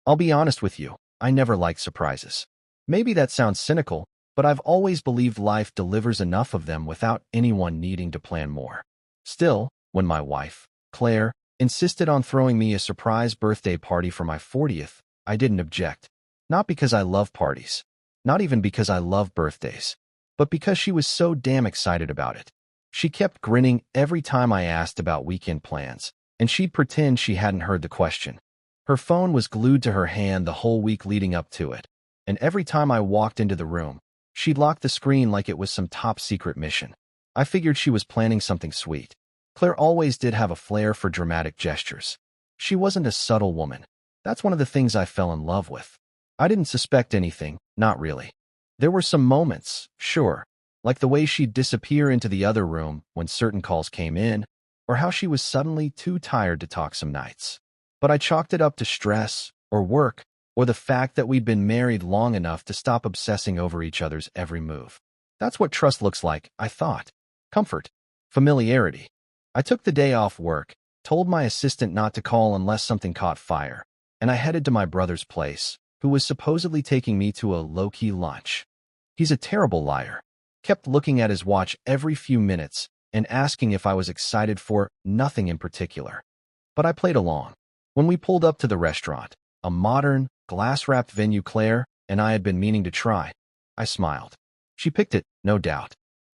I'll be honest with you, I never liked surprises. Maybe that sounds cynical, but I've always believed life delivers enough of them without anyone needing to plan more. Still, when my wife, Claire, insisted on throwing me a surprise birthday party for my 40th, I didn't object. Not because I love parties, not even because I love birthdays, but because she was so damn excited about it. She kept grinning every time I asked about weekend plans, and she'd pretend she hadn't heard the question. Her phone was glued to her hand the whole week leading up to it, and every time I walked into the room, she'd lock the screen like it was some top-secret mission. I figured she was planning something sweet. Claire always did have a flair for dramatic gestures. She wasn't a subtle woman. That's one of the things I fell in love with. I didn't suspect anything, not really. There were some moments, sure, like the way she'd disappear into the other room when certain calls came in, or how she was suddenly too tired to talk some nights. But I chalked it up to stress, or work, or the fact that we'd been married long enough to stop obsessing over each other's every move. That's what trust looks like, I thought. Comfort. Familiarity. I took the day off work, told my assistant not to call unless something caught fire, and I headed to my brother's place, who was supposedly taking me to a low-key lunch. He's a terrible liar. Kept looking at his watch every few minutes and asking if I was excited for nothing in particular. But I played along. When we pulled up to the restaurant, a modern, glass-wrapped venue Claire and I had been meaning to try, I smiled. She picked it, no doubt.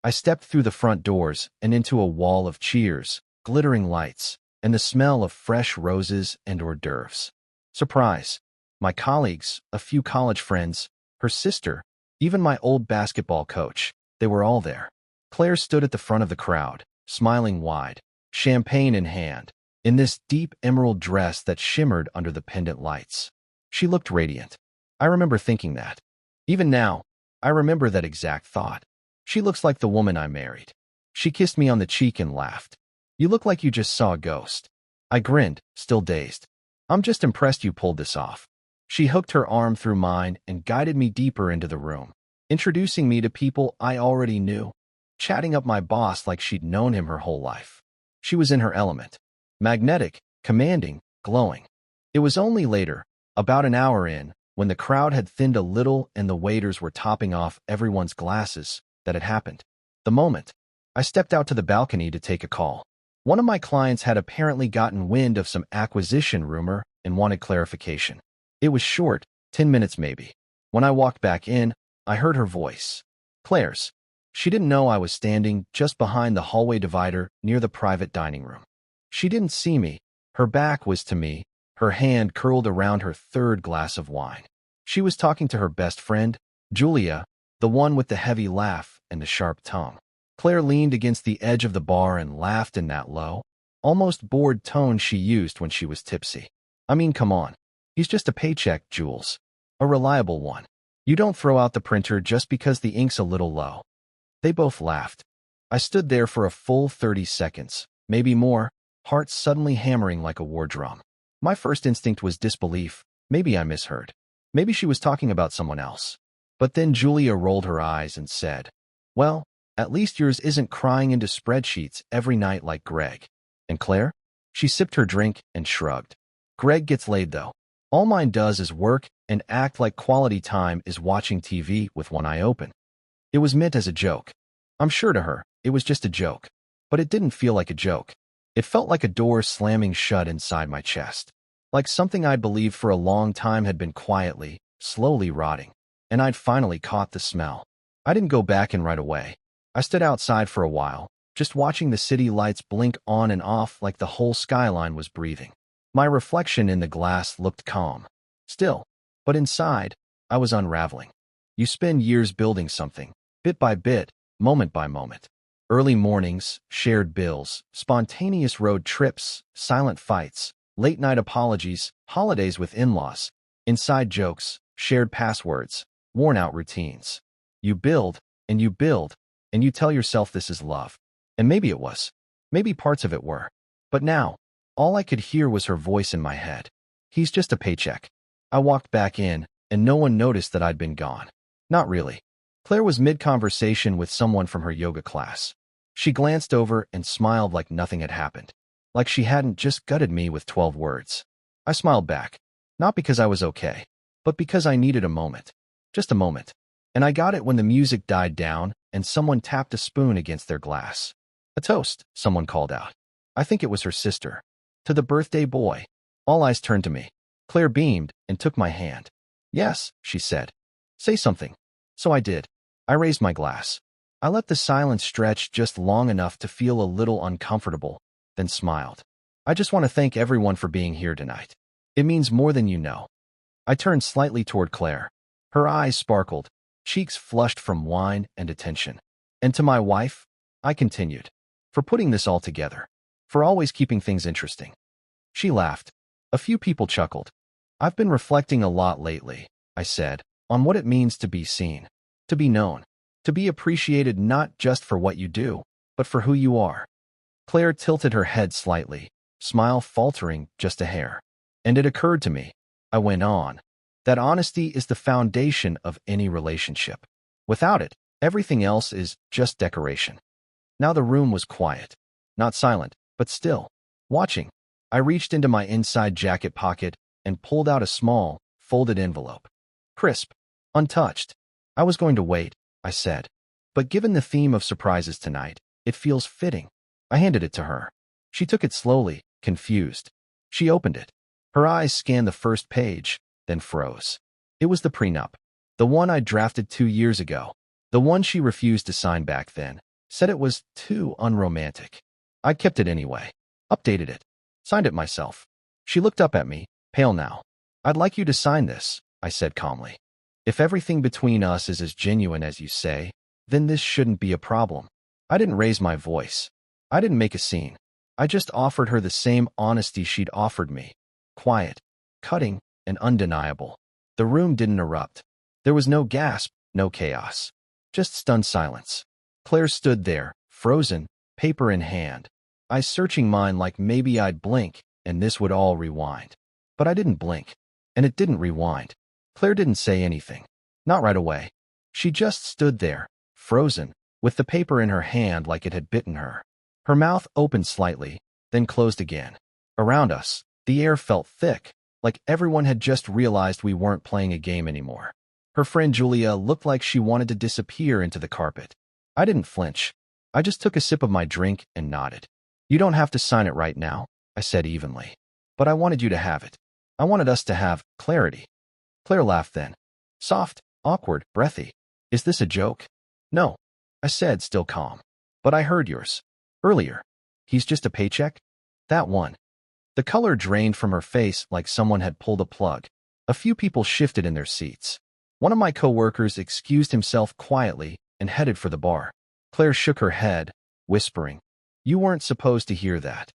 I stepped through the front doors and into a wall of cheers, glittering lights, and the smell of fresh roses and hors d'oeuvres. Surprise. My colleagues, a few college friends, her sister, even my old basketball coach, they were all there. Claire stood at the front of the crowd, smiling wide, champagne in hand, in this deep emerald dress that shimmered under the pendant lights. She looked radiant. I remember thinking that. Even now, I remember that exact thought. She looks like the woman I married. She kissed me on the cheek and laughed. You look like you just saw a ghost. I grinned, still dazed. I'm just impressed you pulled this off. She hooked her arm through mine and guided me deeper into the room, introducing me to people I already knew, chatting up my boss like she'd known him her whole life. She was in her element. Magnetic, commanding, glowing. It was only later, about an hour in, when the crowd had thinned a little and the waiters were topping off everyone's glasses, that it happened. The moment. I stepped out to the balcony to take a call. One of my clients had apparently gotten wind of some acquisition rumor and wanted clarification. It was short, 10 minutes maybe. When I walked back in, I heard her voice. Claire's. She didn't know I was standing just behind the hallway divider near the private dining room. She didn't see me. Her back was to me, her hand curled around her third glass of wine. She was talking to her best friend, Julia, the one with the heavy laugh and the sharp tongue. Claire leaned against the edge of the bar and laughed in that low, almost bored tone she used when she was tipsy. I mean, come on. He's just a paycheck, Jules. A reliable one. You don't throw out the printer just because the ink's a little low. They both laughed. I stood there for a full 30 seconds, maybe more, heart suddenly hammering like a war drum. My first instinct was disbelief. Maybe I misheard. Maybe she was talking about someone else. But then Julia rolled her eyes and said, well, at least yours isn't crying into spreadsheets every night like Greg. And Claire? She sipped her drink and shrugged. Greg gets laid though. All mine does is work and act like quality time is watching TV with one eye open. It was meant as a joke. I'm sure to her, it was just a joke. But it didn't feel like a joke. It felt like a door slamming shut inside my chest. Like something I'd believed for a long time had been quietly, slowly rotting. And I'd finally caught the smell. I didn't go back in right away. I stood outside for a while, just watching the city lights blink on and off like the whole skyline was breathing. My reflection in the glass looked calm. Still, but inside, I was unraveling. You spend years building something, bit by bit, moment by moment. Early mornings, shared bills, spontaneous road trips, silent fights, late-night apologies, holidays with in-laws, inside jokes, shared passwords, worn-out routines. You build, and you build, and you tell yourself this is love. And maybe it was. Maybe parts of it were. But now, all I could hear was her voice in my head. He's just a paycheck. I walked back in, and no one noticed that I'd been gone. Not really. Claire was mid-conversation with someone from her yoga class. She glanced over and smiled like nothing had happened. Like she hadn't just gutted me with 12 words. I smiled back. Not because I was okay, but because I needed a moment. Just a moment. And I got it when the music died down and someone tapped a spoon against their glass. A toast, someone called out. I think it was her sister. To the birthday boy. All eyes turned to me. Claire beamed and took my hand. Yes, she said. Say something. So I did. I raised my glass. I let the silence stretch just long enough to feel a little uncomfortable, then smiled. I just want to thank everyone for being here tonight. It means more than you know. I turned slightly toward Claire. Her eyes sparkled, cheeks flushed from wine and attention. And to my wife, I continued. For putting this all together. For always keeping things interesting. She laughed. A few people chuckled. I've been reflecting a lot lately, I said, on what it means to be seen, to be known, to be appreciated not just for what you do, but for who you are. Claire tilted her head slightly, smile faltering just a hair. And it occurred to me, I went on, that honesty is the foundation of any relationship. Without it, everything else is just decoration. Now the room was quiet, not silent, but still. Watching, I reached into my inside jacket pocket and pulled out a small, folded envelope. Crisp, untouched. I was going to wait, I said. But given the theme of surprises tonight, it feels fitting. I handed it to her. She took it slowly, confused. She opened it. Her eyes scanned the first page, then froze. It was the prenup. The one I drafted 2 years ago. The one she refused to sign back then. Said it was too unromantic. I kept it anyway. Updated it. Signed it myself. She looked up at me, pale now. I'd like you to sign this, I said calmly. If everything between us is as genuine as you say, then this shouldn't be a problem. I didn't raise my voice. I didn't make a scene. I just offered her the same honesty she'd offered me. Quiet, cutting, and undeniable. The room didn't erupt. There was no gasp, no chaos. Just stunned silence. Claire stood there, frozen, paper in hand. Eyes searching mine like maybe I'd blink, and this would all rewind. But I didn't blink. And it didn't rewind. Claire didn't say anything. Not right away. She just stood there, frozen, with the paper in her hand like it had bitten her. Her mouth opened slightly, then closed again. Around us, the air felt thick, like everyone had just realized we weren't playing a game anymore. Her friend Julia looked like she wanted to disappear into the carpet. I didn't flinch. I just took a sip of my drink and nodded. You don't have to sign it right now, I said evenly. But I wanted you to have it. I wanted us to have clarity. Claire laughed then. Soft, awkward, breathy. Is this a joke? No, I said, still calm. But I heard yours. Earlier. He's just a paycheck? That one. The color drained from her face like someone had pulled a plug. A few people shifted in their seats. One of my coworkers excused himself quietly and headed for the bar. Claire shook her head, whispering, You weren't supposed to hear that.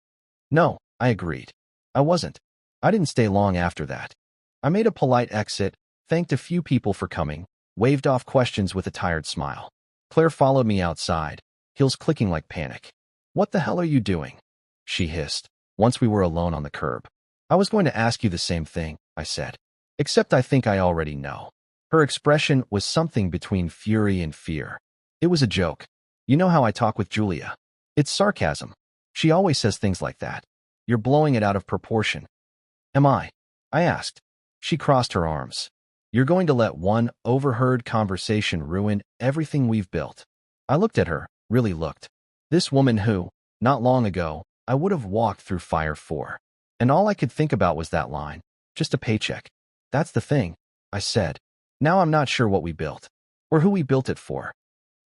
No, I agreed. I wasn't. I didn't stay long after that. I made a polite exit, thanked a few people for coming, waved off questions with a tired smile. Claire followed me outside, heels clicking like panic. What the hell are you doing? She hissed, once we were alone on the curb. I was going to ask you the same thing, I said. Except I think I already know. Her expression was something between fury and fear. It was a joke. You know how I talk with Julia. It's sarcasm. She always says things like that. You're blowing it out of proportion. Am I? I asked. She crossed her arms. You're going to let one overheard conversation ruin everything we've built. I looked at her, really looked. This woman who, not long ago, I would have walked through fire for. And all I could think about was that line. Just a paycheck. That's the thing, I said. Now I'm not sure what we built. Or who we built it for.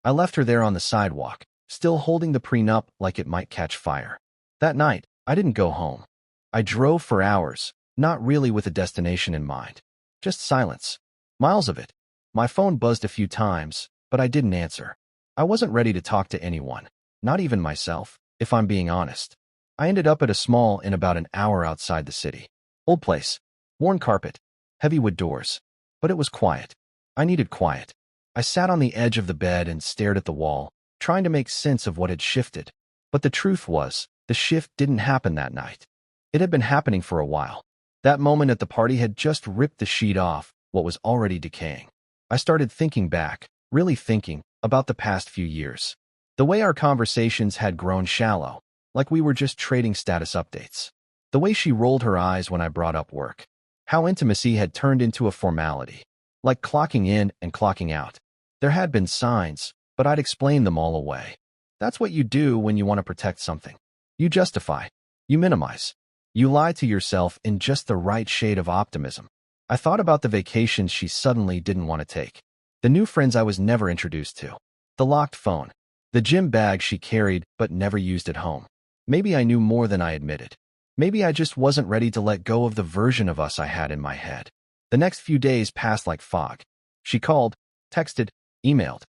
I left her there on the sidewalk, still holding the prenup like it might catch fire. That night, I didn't go home. I drove for hours, not really with a destination in mind. Just silence. Miles of it. My phone buzzed a few times, but I didn't answer. I wasn't ready to talk to anyone, not even myself, if I'm being honest. I ended up at a small in about an hour outside the city. Old place. Worn carpet. Heavy wood doors. But it was quiet. I needed quiet. I sat on the edge of the bed and stared at the wall, trying to make sense of what had shifted. But the truth was, the shift didn't happen that night. It had been happening for a while. That moment at the party had just ripped the sheet off what was already decaying. I started thinking back, really thinking, about the past few years. The way our conversations had grown shallow, like we were just trading status updates. The way she rolled her eyes when I brought up work. How intimacy had turned into a formality, like clocking in and clocking out. There had been signs, but I'd explained them all away. That's what you do when you want to protect something. You justify. You minimize. You lie to yourself in just the right shade of optimism. I thought about the vacations she suddenly didn't want to take, the new friends I was never introduced to, the locked phone, the gym bag she carried but never used at home. Maybe I knew more than I admitted. Maybe I just wasn't ready to let go of the version of us I had in my head. The next few days passed like fog. She called, texted, emailed.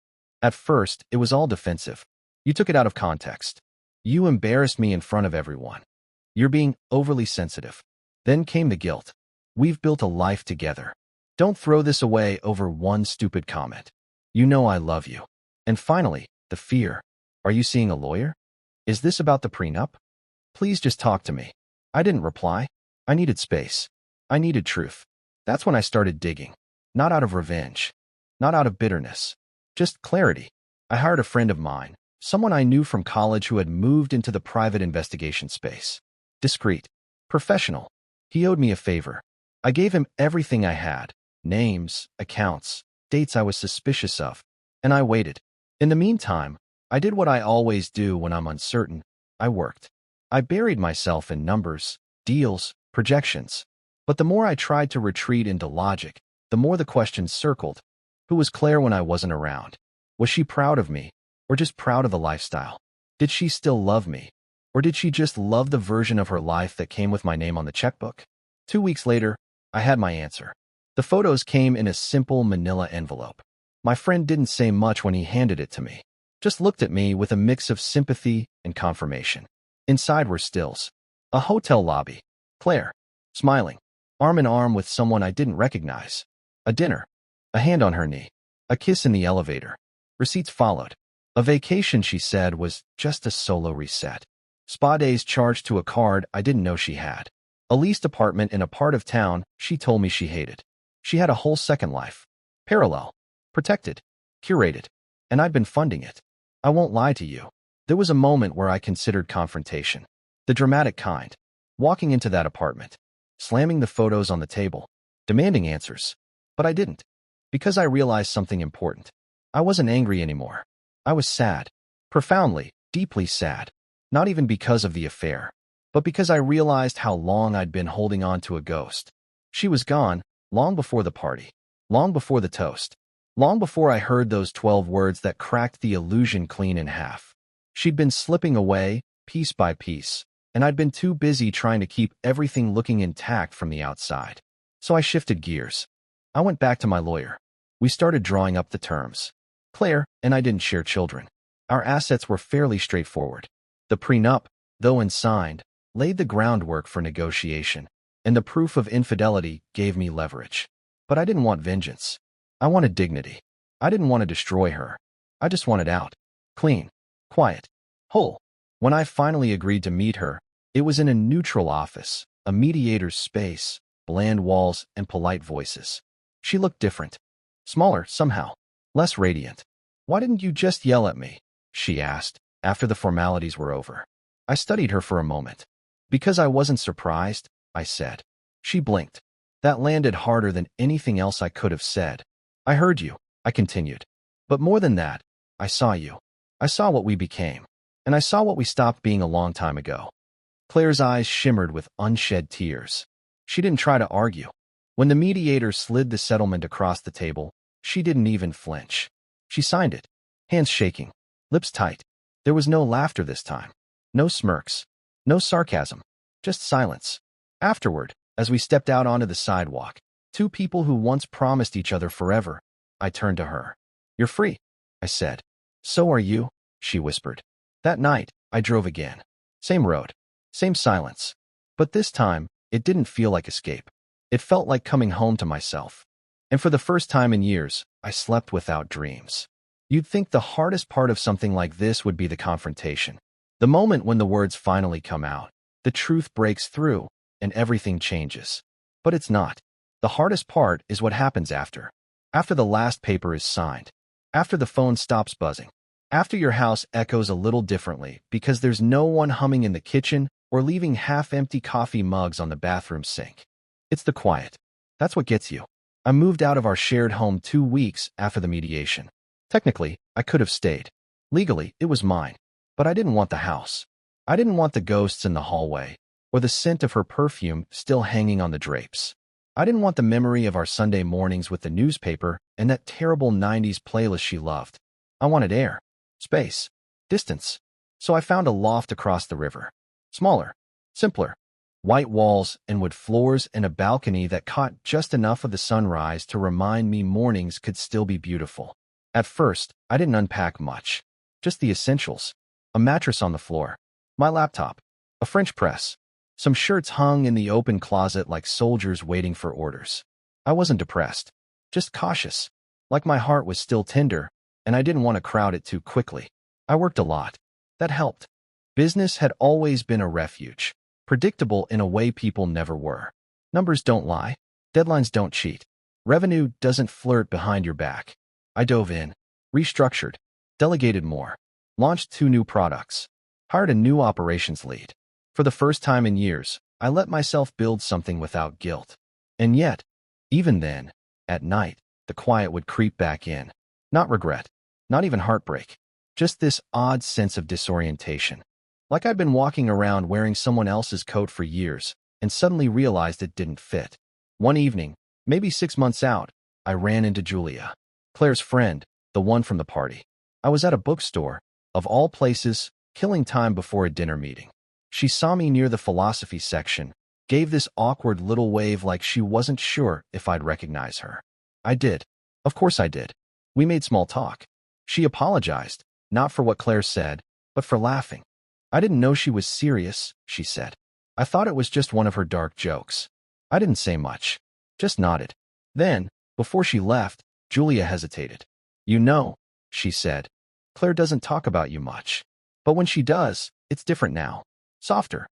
At first, it was all defensive. You took it out of context. You embarrassed me in front of everyone. You're being overly sensitive. Then came the guilt. We've built a life together. Don't throw this away over one stupid comment. You know I love you. And finally, the fear. Are you seeing a lawyer? Is this about the prenup? Please just talk to me. I didn't reply. I needed space. I needed truth. That's when I started digging. Not out of revenge. Not out of bitterness. Just clarity. I hired a friend of mine, someone I knew from college who had moved into the private investigation space. Discreet. Professional. He owed me a favor. I gave him everything I had. Names, accounts, dates I was suspicious of. And I waited. In the meantime, I did what I always do when I'm uncertain. I worked. I buried myself in numbers, deals, projections. But the more I tried to retreat into logic, the more the questions circled. Who was Claire when I wasn't around? Was she proud of me, or just proud of the lifestyle? Did she still love me, or did she just love the version of her life that came with my name on the checkbook? 2 weeks later, I had my answer. The photos came in a simple manila envelope. My friend didn't say much when he handed it to me, just looked at me with a mix of sympathy and confirmation. Inside were stills. A hotel lobby. Claire, smiling, arm in arm with someone I didn't recognize. A dinner. A hand on her knee. A kiss in the elevator. Receipts followed. A vacation, she said, was just a solo reset. Spa days charged to a card I didn't know she had. A leased apartment in a part of town she told me she hated. She had a whole second life. Parallel. Protected. Curated. And I'd been funding it. I won't lie to you. There was a moment where I considered confrontation. The dramatic kind. Walking into that apartment. Slamming the photos on the table. Demanding answers. But I didn't. Because I realized something important. I wasn't angry anymore. I was sad. Profoundly, deeply sad. Not even because of the affair, but because I realized how long I'd been holding on to a ghost. She was gone, long before the party. Long before the toast. Long before I heard those 12 words that cracked the illusion clean in half. She'd been slipping away, piece by piece, and I'd been too busy trying to keep everything looking intact from the outside. So I shifted gears. I went back to my lawyer. We started drawing up the terms. Claire and I didn't share children. Our assets were fairly straightforward. The prenup, though unsigned, laid the groundwork for negotiation, and the proof of infidelity gave me leverage. But I didn't want vengeance. I wanted dignity. I didn't want to destroy her. I just wanted out. Clean. Quiet. Whole. When I finally agreed to meet her, it was in a neutral office, a mediator's space, bland walls and polite voices. She looked different. Smaller, somehow. Less radiant. Why didn't you just yell at me? She asked, after the formalities were over. I studied her for a moment. Because I wasn't surprised, I said. She blinked. That landed harder than anything else I could have said. I heard you, I continued. But more than that, I saw you. I saw what we became. And I saw what we stopped being a long time ago. Claire's eyes shimmered with unshed tears. She didn't try to argue. When the mediator slid the settlement across the table, she didn't even flinch. She signed it, hands shaking, lips tight. There was no laughter this time. No smirks. No sarcasm. Just silence. Afterward, as we stepped out onto the sidewalk, two people who once promised each other forever, I turned to her. You're free, I said. So are you, she whispered. That night, I drove again. Same road. Same silence. But this time, it didn't feel like escape. It felt like coming home to myself. And for the first time in years, I slept without dreams. You'd think the hardest part of something like this would be the confrontation. The moment when the words finally come out, the truth breaks through, and everything changes. But it's not. The hardest part is what happens after. After the last paper is signed. After the phone stops buzzing. After your house echoes a little differently because there's no one humming in the kitchen or leaving half-empty coffee mugs on the bathroom sink. It's the quiet. That's what gets you. I moved out of our shared home 2 weeks after the mediation. Technically, I could have stayed. Legally, it was mine. But I didn't want the house. I didn't want the ghosts in the hallway, or the scent of her perfume still hanging on the drapes. I didn't want the memory of our Sunday mornings with the newspaper and that terrible 90s playlist she loved. I wanted air, space, distance. So I found a loft across the river. Smaller, simpler, white walls and wood floors and a balcony that caught just enough of the sunrise to remind me mornings could still be beautiful. At first, I didn't unpack much. Just the essentials. A mattress on the floor, my laptop, a French press, some shirts hung in the open closet like soldiers waiting for orders. I wasn't depressed, just cautious, like my heart was still tender, and I didn't want to crowd it too quickly. I worked a lot. That helped. Business had always been a refuge, predictable in a way people never were. Numbers don't lie. Deadlines don't cheat. Revenue doesn't flirt behind your back. I dove in, restructured, delegated more, launched 2 new products, hired a new operations lead. For the first time in years, I let myself build something without guilt. And yet, even then, at night, the quiet would creep back in. Not regret, not even heartbreak, just this odd sense of disorientation. Like I'd been walking around wearing someone else's coat for years and suddenly realized it didn't fit. One evening, maybe 6 months out, I ran into Julia, Claire's friend, the one from the party. I was at a bookstore, of all places, killing time before a dinner meeting. She saw me near the philosophy section, gave this awkward little wave like she wasn't sure if I'd recognize her. I did. Of course I did. We made small talk. She apologized, not for what Claire said, but for laughing. I didn't know she was serious, she said. I thought it was just one of her dark jokes. I didn't say much, just nodded. Then, before she left, Julia hesitated. You know, she said, Claire doesn't talk about you much. But when she does, it's different now. Softer.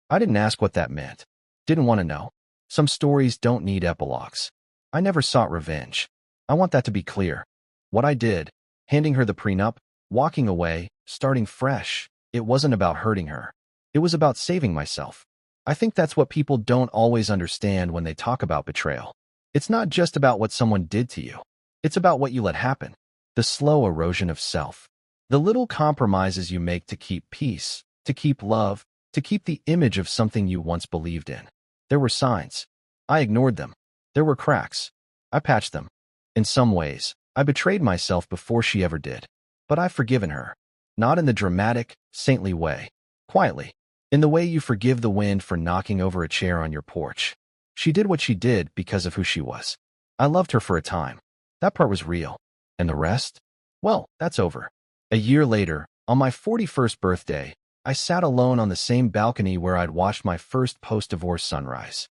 I didn't ask what that meant. Didn't want to know. Some stories don't need epilogues. I never sought revenge. I want that to be clear. What I did, handing her the prenup, walking away, starting fresh, it wasn't about hurting her. It was about saving myself. I think that's what people don't always understand when they talk about betrayal. It's not just about what someone did to you. It's about what you let happen. The slow erosion of self. The little compromises you make to keep peace, to keep love, to keep the image of something you once believed in. There were signs. I ignored them. There were cracks. I patched them. In some ways, I betrayed myself before she ever did. But I've forgiven her. Not in the dramatic, saintly way. Quietly. In the way you forgive the wind for knocking over a chair on your porch. She did what she did because of who she was. I loved her for a time. That part was real. And the rest? Well, that's over. A year later, on my 41st birthday, I sat alone on the same balcony where I'd watched my first post-divorce sunrise.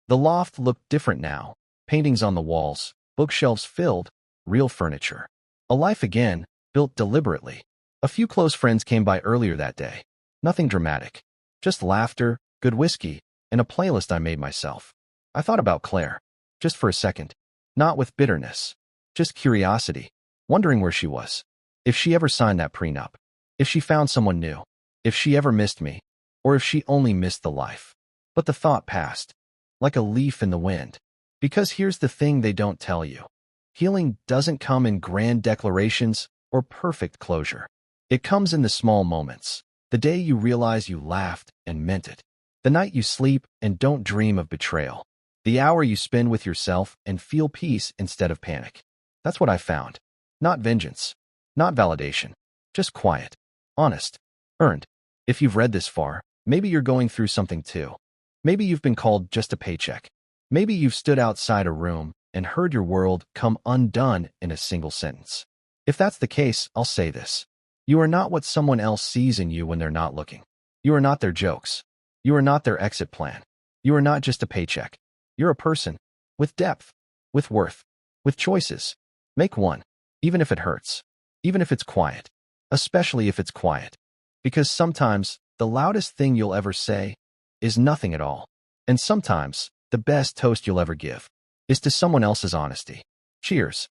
The loft looked different now. Paintings on the walls, bookshelves filled, real furniture. A life again, built deliberately. A few close friends came by earlier that day. Nothing dramatic. Just laughter, good whiskey, and a playlist I made myself. I thought about Claire. Just for a second. Not with bitterness. Just curiosity. Wondering where she was. If she ever signed that prenup. If she found someone new. If she ever missed me. Or if she only missed the life. But the thought passed. Like a leaf in the wind. Because here's the thing they don't tell you. Healing doesn't come in grand declarations or perfect closure. It comes in the small moments. The day you realize you laughed and meant it. The night you sleep and don't dream of betrayal. The hour you spend with yourself and feel peace instead of panic. That's what I found. Not vengeance. Not validation. Just quiet. Honest. Earned. If you've read this far, maybe you're going through something too. Maybe you've been called just a paycheck. Maybe you've stood outside a room and heard your world come undone in a single sentence. If that's the case, I'll say this. You are not what someone else sees in you when they're not looking. You are not their jokes. You are not their exit plan. You are not just a paycheck. You're a person. With depth. With worth. With choices. Make one. Even if it hurts. Even if it's quiet. Especially if it's quiet. Because sometimes, the loudest thing you'll ever say is nothing at all. And sometimes, the best toast you'll ever give is to someone else's honesty. Cheers.